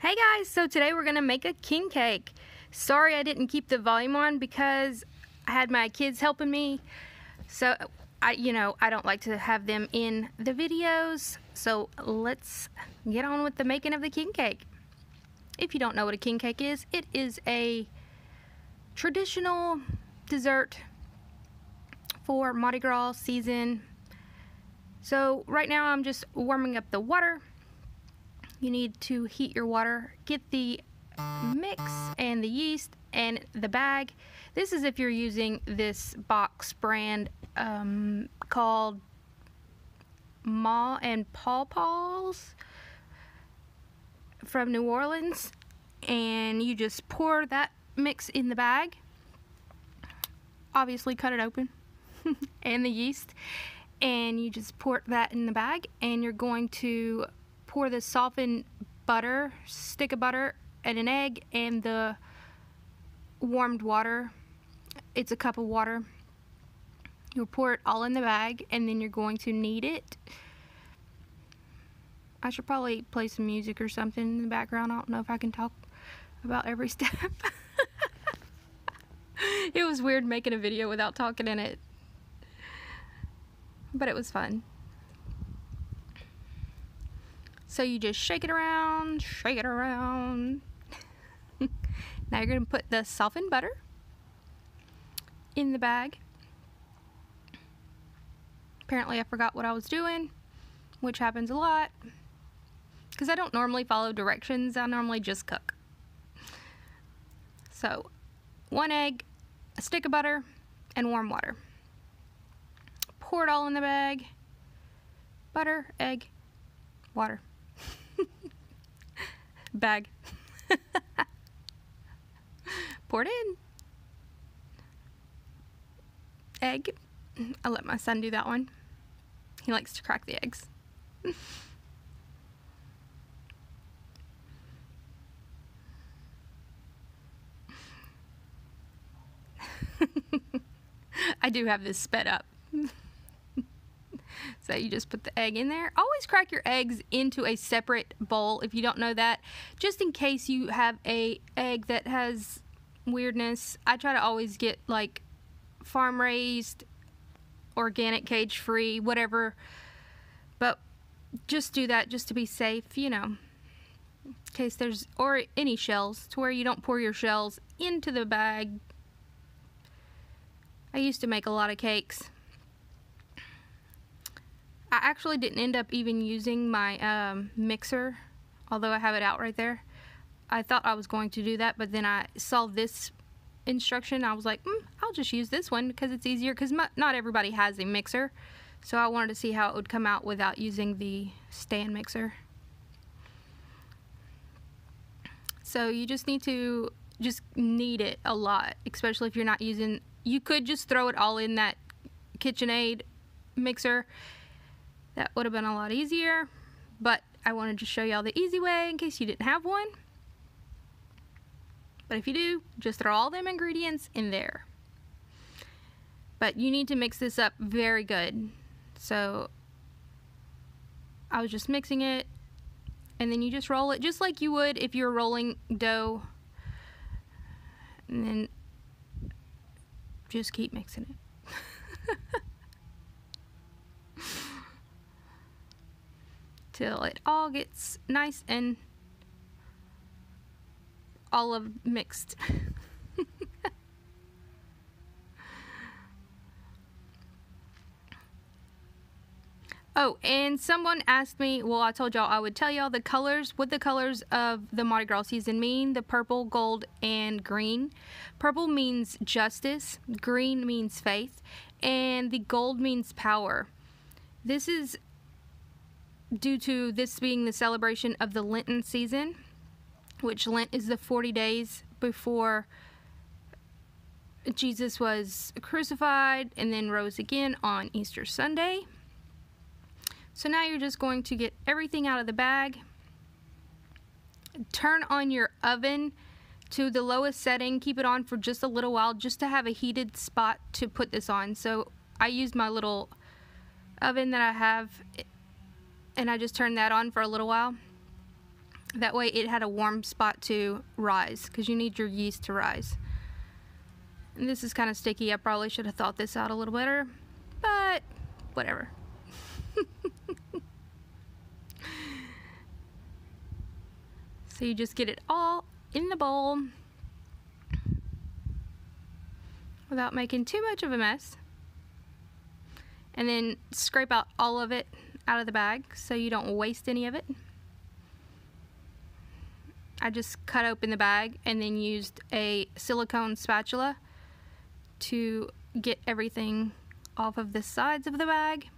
Hey guys, so today we're gonna make a king cake. Sorry I didn't keep the volume on because I had my kids helping me. So I don't like to have them in the videos. So let's get on with the making of the king cake. If you don't know what a king cake is, it is a traditional dessert for Mardi Gras season. So right now I'm just warming up the water. You need to heat your water, get the mix and the yeast and the bag. This is if you're using this box brand called Ma and Paw Paws from New Orleans, and you just pour that mix in the bag. Obviously cut it open and the yeast, and you just pour that in the bag, and you're going to pour the softened butter, stick of butter, and an egg, and the warmed water. It's a cup of water. You'll pour it all in the bag, and then you're going to knead it. I should probably play some music or something in the background. I don't know if I can talk about every step. It was weird making a video without talking in it, but it was fun. So you just shake it around, shake it around. Now you're going to put the softened butter in the bag. Apparently I forgot what I was doing, which happens a lot, because I don't normally follow directions. I normally just cook. So 1 egg, a stick of butter, and warm water. Pour it all in the bag. Butter, egg, water. Bag. Pour it in. Egg. I'll let my son do that one. He likes to crack the eggs. I do have this sped up. So you just put the egg in there. Always crack your eggs into a separate bowl if you don't know that, just in case you have a egg that has weirdness. I try to always get like farm raised, organic, cage free, whatever, but just do that just to be safe, you know, in case there's, or any shells, to where you don't pour your shells into the bag. I used to make a lot of cakes. I actually didn't end up even using my mixer, although I have it out right there. I thought I was going to do that, but then I saw this instruction. I was like, I'll just use this one because it's easier, because not everybody has a mixer. So I wanted to see how it would come out without using the stand mixer. So you just need to just knead it a lot, especially if you're not using, you could just throw it all in that KitchenAid mixer. That would have been a lot easier, but I wanted to show y'all the easy way in case you didn't have one. But if you do, just throw all them ingredients in there. But you need to mix this up very good. So I was just mixing it, and then you just roll it just like you would if you were rolling dough. And then just keep mixing it. Till it all gets nice and olive mixed. Oh, and someone asked me, well, I told y'all I would tell y'all the colors, what the colors of the Mardi Gras season mean: the purple, gold, and green. Purple means justice, green means faith, and the gold means power. This is due to this being the celebration of the Lenten season, which Lent is the 40 days before Jesus was crucified and then rose again on Easter Sunday. So now you're just going to get everything out of the bag. Turn on your oven to the lowest setting. Keep it on for just a little while, just to have a heated spot to put this on. So I used my little oven that I have, and I just turned that on for a little while. That way it had a warm spot to rise, because you need your yeast to rise. And this is kind of sticky. I probably should have thought this out a little better, but whatever. So you just get it all in the bowl without making too much of a mess. And then scrape out all of it out of the bag so you don't waste any of it. I just cut open the bag and then used a silicone spatula to get everything off of the sides of the bag.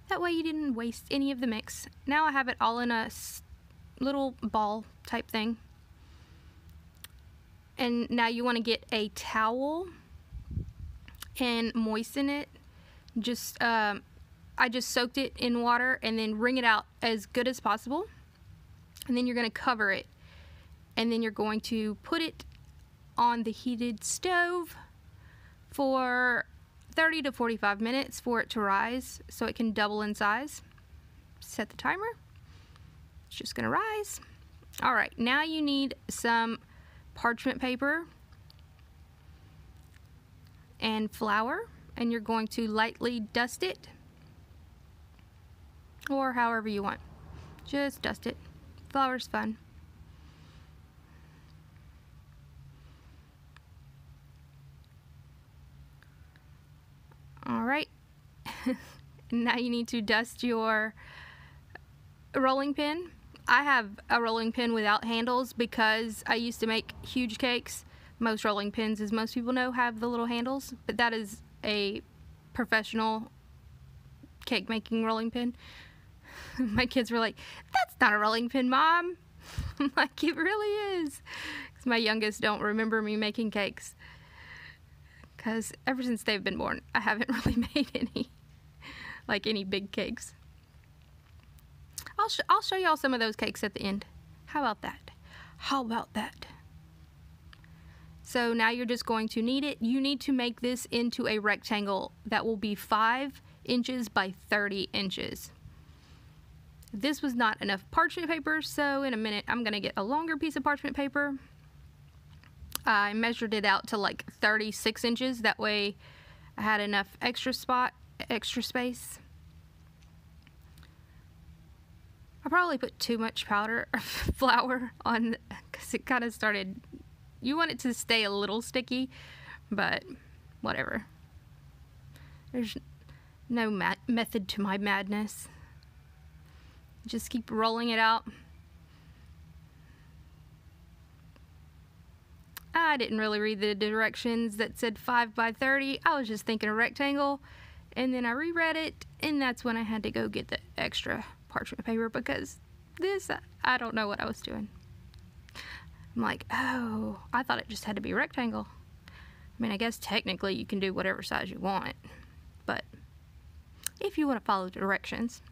That way you didn't waste any of the mix. Now I have it all in a little ball type thing. And now you want to get a towel and moisten it. I just soaked it in water and then wring it out as good as possible. And then you're going to cover it. And then you're going to put it on the heated stove for 30 to 45 minutes for it to rise so it can double in size. Set the timer. It's just going to rise. All right, now you need some parchment paper and flour, and you're going to lightly dust it, or however you want. Just dust it. Flour's fun. All right. Now you need to dust your rolling pin. I have a rolling pin without handles because I used to make huge cakes. Most rolling pins, as most people know, have the little handles, but that is a professional cake making rolling pin. My kids were like, "That's not a rolling pin, Mom." I'm like, "It really is." Because my youngest don't remember me making cakes. Because ever since they've been born, I haven't really made any big cakes. I'll show y'all some of those cakes at the end. How about that? How about that? So now you're just going to knead it. You need to make this into a rectangle that will be 5 inches by 30 inches. This was not enough parchment paper, so in a minute I'm going to get a longer piece of parchment paper. I measured it out to like 36 inches. That way I had enough extra space. I probably put too much flour on, because it kind of started, you want it to stay a little sticky, but whatever. There's no method to my madness. Just keep rolling it out. I didn't really read the directions that said 5 by 30. I was just thinking a rectangle, and then I reread it, and that's when I had to go get the extra parchment paper, because this, I don't know what I was doing. I'm like, oh, I thought it just had to be a rectangle. I mean, I guess technically you can do whatever size you want, but if you want to follow the directions.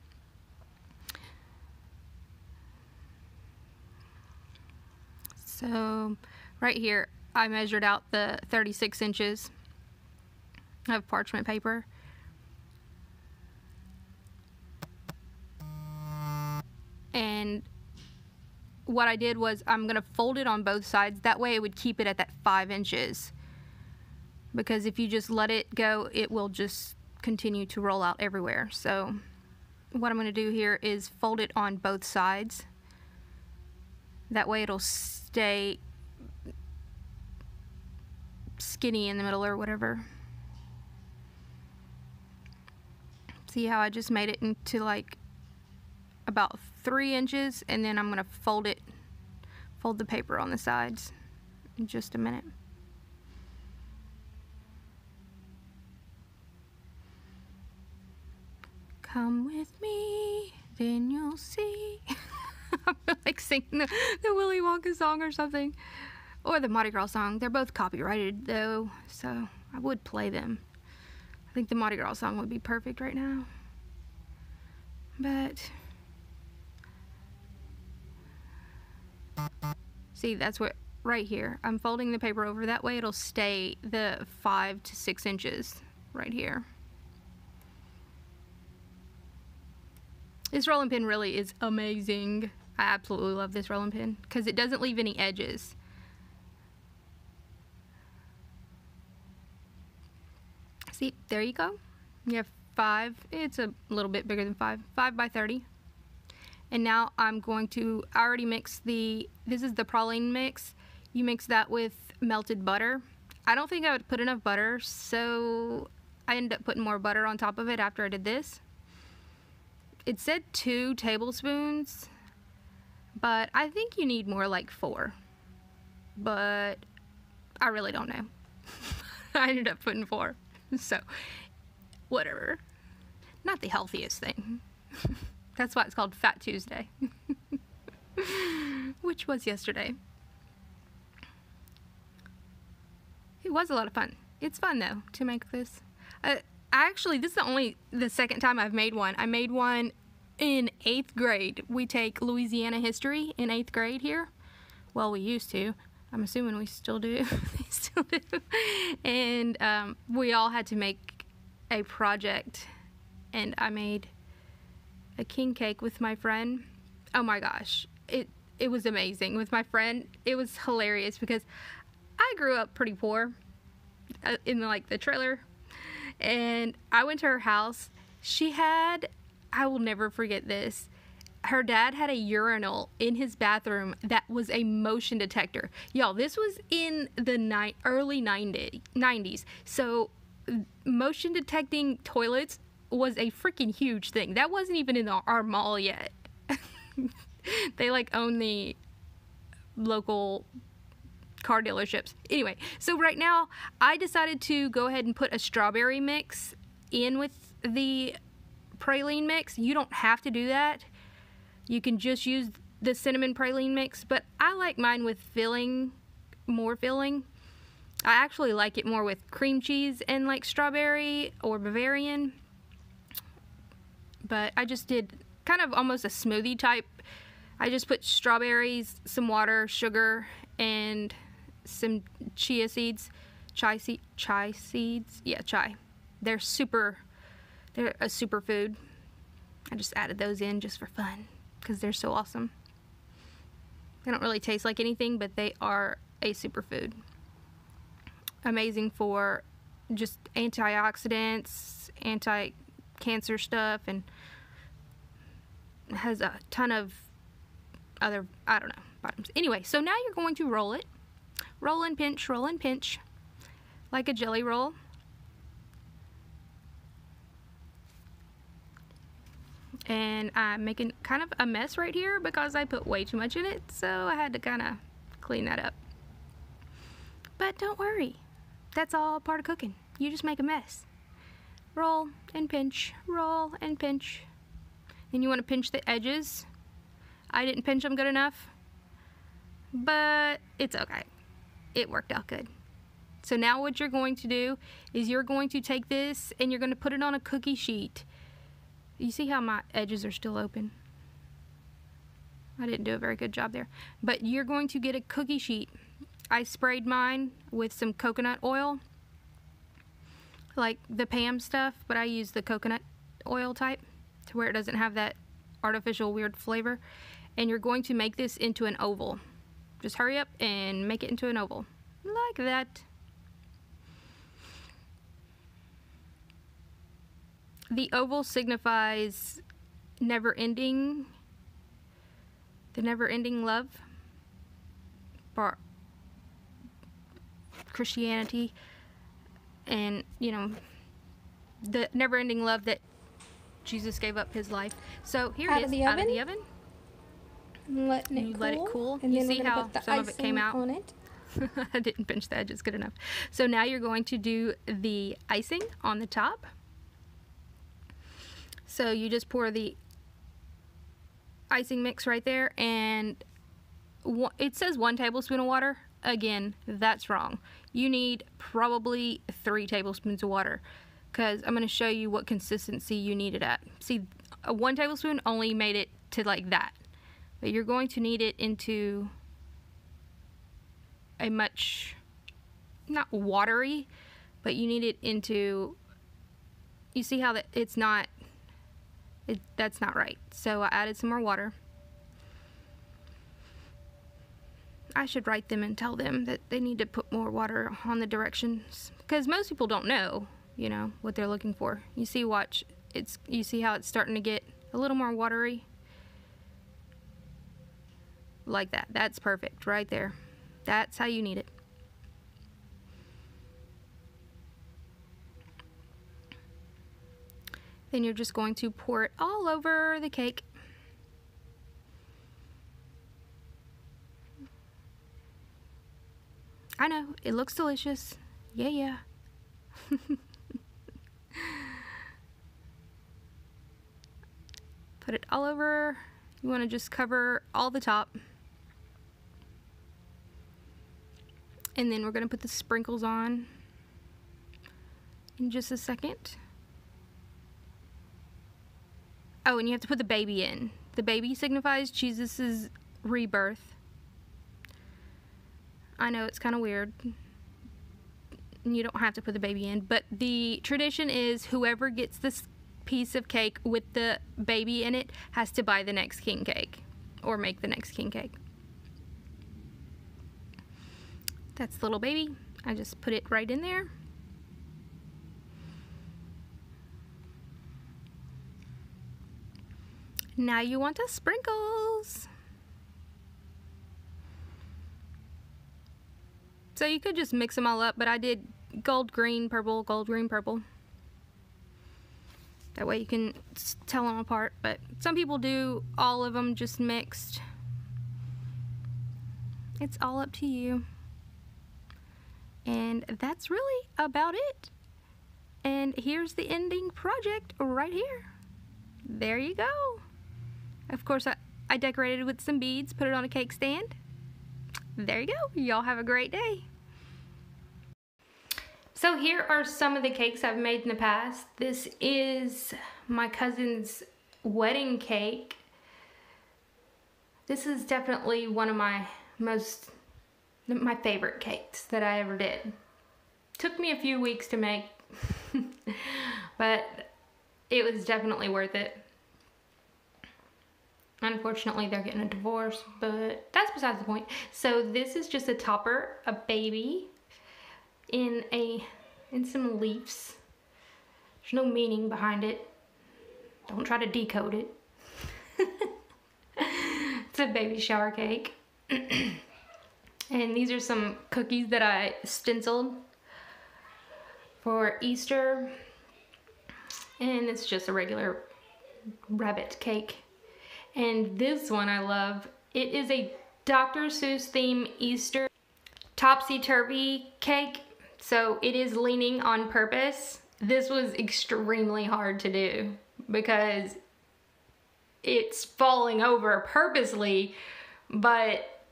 So right here, I measured out the 36 inches of parchment paper. And what I did was I'm going to fold it on both sides. That way it would keep it at that 5 inches. Because if you just let it go, it will just continue to roll out everywhere. So what I'm going to do here is fold it on both sides. That way it'll stay skinny in the middle or whatever. See how I just made it into like about 3 inches, and then I'm going to fold the paper on the sides in just a minute. Come with me, then you'll see. I feel like singing the Willy Wonka song or something, or the Mardi Gras song. They're both copyrighted though, so I would play them. I think the Mardi Gras song would be perfect right now, but see, that's what, right here, I'm folding the paper over. That way it'll stay the 5 to 6 inches right here. This rolling pin really is amazing. I absolutely love this rolling pin because it doesn't leave any edges. See, there you go. You have 5. It's a little bit bigger than 5 by 30. And now I'm going to, I already mixed this is the praline mix. You mix that with melted butter. I don't think I would put enough butter, so I ended up putting more butter on top of it after I did this. It said 2 tablespoons, but I think you need more, like 4. But I really don't know. I ended up putting 4, so whatever. Not the healthiest thing. That's why it's called Fat Tuesday, which was yesterday. It was a lot of fun. It's fun though to make this. Actually, this is the second time I've made one. I made one in 8th grade. We take Louisiana history in 8th grade here. Well, we used to. I'm assuming we still do. They still do. And we all had to make a project, and I made a king cake with my friend. Oh my gosh, it was amazing with my friend. It was hilarious because I grew up pretty poor in like the trailer, and I went to her house. She had, I will never forget this, her dad had a urinal in his bathroom that was a motion detector. Y'all, this was in the early 90s, so motion detecting toilets was a freaking huge thing. That wasn't even in our mall yet. They like own the local car dealerships. Anyway, so right now I decided to go ahead and put a strawberry mix in with the praline mix. You don't have to do that. You can just use the cinnamon praline mix, but I like mine with filling, more filling. I actually like it more with cream cheese and like strawberry or Bavarian. But I just did kind of almost a smoothie type. I just put strawberries, some water, sugar, and some chia seeds. Chai seeds? Yeah, chai. They're a superfood. I just added those in just for fun because they're so awesome. They don't really taste like anything, but they are a superfood. Amazing for just antioxidants, anti-cancer stuff, and has a ton of other, I don't know, vitamins. Anyway, so now you're going to roll it. Roll and pinch, like a jelly roll. And I'm making kind of a mess right here because I put way too much in it, so I had to kind of clean that up. But don't worry, that's all part of cooking. You just make a mess. Roll and pinch, roll and pinch. Then you want to pinch the edges. I didn't pinch them good enough, but it's okay. It worked out good. So now what you're going to do is you're going to take this and you're going to put it on a cookie sheet. You see how my edges are still open? I didn't do a very good job there. But you're going to get a cookie sheet. I sprayed mine with some coconut oil, like the Pam stuff, but I use the coconut oil type to where it doesn't have that artificial weird flavor. And you're going to make this into an oval. Just hurry up and make it into an oval, like that. The oval signifies the never-ending love for Christianity, and you know, the never-ending love that Jesus gave up his life. So here it is, out of the oven. Letting it you cool. let it cool. And you then see how some of it came out? On it. I didn't pinch the edges good enough. So now you're going to do the icing on the top. So you just pour the icing mix right there, and it says 1 tablespoon of water. Again, that's wrong. You need probably 3 tablespoons of water, because I'm going to show you what consistency you need it at. See, a 1 tablespoon only made it to like that, but you're going to need it into a much, not watery, but you need it into, you see how that it's not, that's not right. So I added some more water. I should write them and tell them that they need to put more water on the directions, because most people don't know, you know, what they're looking for. You see, watch, you see how it's starting to get a little more watery? Like that. That's perfect right there. That's how you need it. Then you're just going to pour it all over the cake. I know, it looks delicious. Yeah, yeah. Put it all over. You want to just cover all the top. And then we're going to put the sprinkles on in just a second. Oh, and you have to put the baby in. The baby signifies Jesus' rebirth. I know it's kind of weird. You don't have to put the baby in, but the tradition is whoever gets this piece of cake with the baby in it has to buy the next king cake or make the next king cake. That's the little baby. I just put it right in there. Now you want the sprinkles. So you could just mix them all up, but I did gold, green, purple, gold, green, purple. That way you can tell them apart, but some people do all of them just mixed. It's all up to you. And that's really about it. And here's the ending project right here. There you go. Of course, I decorated with some beads, put it on a cake stand. There you go. Y'all have a great day. So here are some of the cakes I've made in the past. This is my cousin's wedding cake. This is definitely one of my favorite cakes that I ever did. Took me a few weeks to make, but it was definitely worth it. Unfortunately, they're getting a divorce, but that's besides the point. So this is just a topper, a baby, in some leaves. There's no meaning behind it. Don't try to decode it. It's a baby shower cake. And these are some cookies that I stenciled for Easter. And it's just a regular rabbit cake. And this one I love. It is a Dr. Seuss theme Easter topsy-turvy cake. So it is leaning on purpose. This was extremely hard to do because it's falling over purposely, but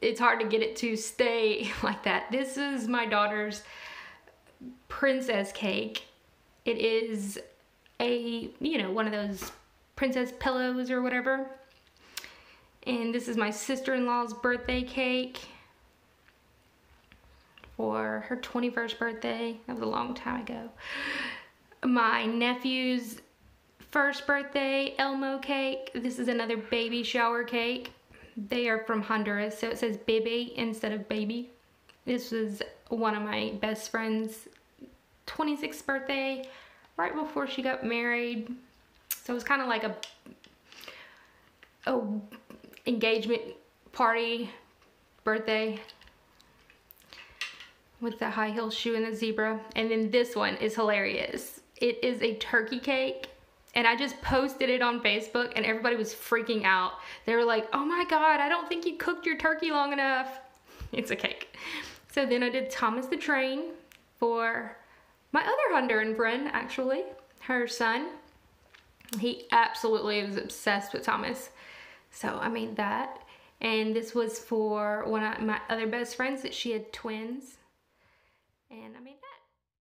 it's hard to get it to stay like that. This is my daughter's princess cake. It is a, you know, one of those princess pillows or whatever. And this is my sister-in-law's birthday cake for her 21st birthday. That was a long time ago. My nephew's first birthday Elmo cake. This is another baby shower cake. They are from Honduras, so it says baby instead of baby. This was one of my best friend's 26th birthday, right before she got married. So it was kind of like a engagement party birthday with the high heel shoe and the zebra. And then this one is hilarious. It is a turkey cake. And I just posted it on Facebook and everybody was freaking out. They were like, oh my God, I don't think you cooked your turkey long enough. It's a cake. So then I did Thomas the Train for my other Honduran friend, actually, her son. He absolutely was obsessed with Thomas. So I made that. And this was for one of my other best friends that she had twins. And I made